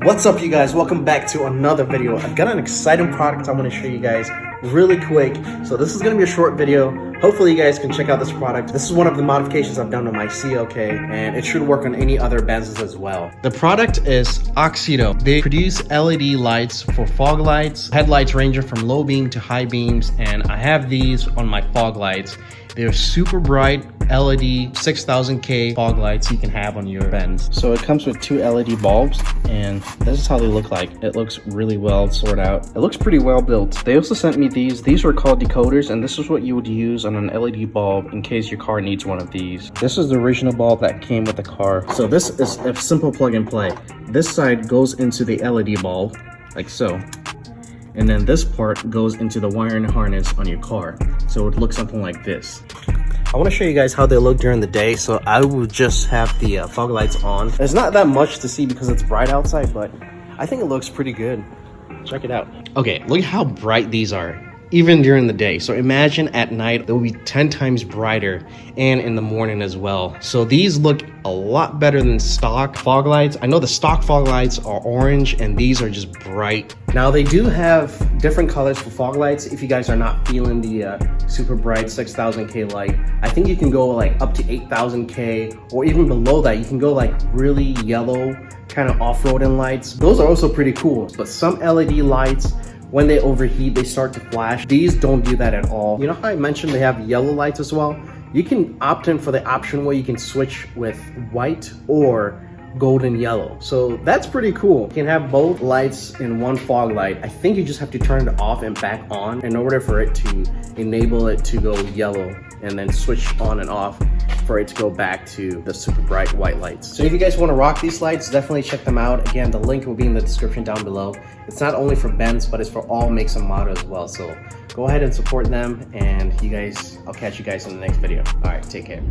What's up, you guys? Welcome back to another video. I've got an exciting product I want to show you guys really quick. So this is going to be a short video. Hopefully you guys can check out this product. This is one of the modifications I've done to my CLK, and it should work on any other Benzes as well. The product is AUXITO. They produce LED lights for fog lights, headlights ranging from low beam to high beams, and I have these on my fog lights. They're super bright LED 6000K fog lights you can have on your Benz. So it comes with two LED bulbs, and this is how they look like. It looks really well sorted out. It looks pretty well built. They also sent me these. These were called decoders, and this is what you would use on an LED bulb in case your car needs one of these. This is the original bulb that came with the car. So this is a simple plug and play. This side goes into the LED bulb, like so. And then this part goes into the wiring harness on your car. So it looks something like this. I want to show you guys how they look during the day. So I will just have the fog lights on. There's not that much to see because it's bright outside, but I think it looks pretty good. Check it out. Okay, look at how bright these are, even during the day. So imagine at night, they'll be 10 times brighter, and in the morning as well. So these look a lot better than stock fog lights. I know the stock fog lights are orange, and these are just bright. Now they do have different colors for fog lights. If you guys are not feeling the super bright 6000K light, I think you can go like up to 8000K, or even below that. You can go like really yellow kind of off-roading lights. Those are also pretty cool. But some LED lights, when they overheat, they start to flash. These don't do that at all. You know how I mentioned they have yellow lights as well? You can opt in for the option where you can switch with white or golden yellow. So that's pretty cool. You can have both lights in one fog light. I think you just have to turn it off and back on in order for it to enable it to go yellow, and then switch on and off for it to go back to the super bright white lights. So if you guys want to rock these lights, definitely check them out. Again, the link will be in the description down below. It's not only for Benz, but it's for all makes and models as well. So go ahead and support them, and you guys, I'll catch you guys in the next video. All right, take care.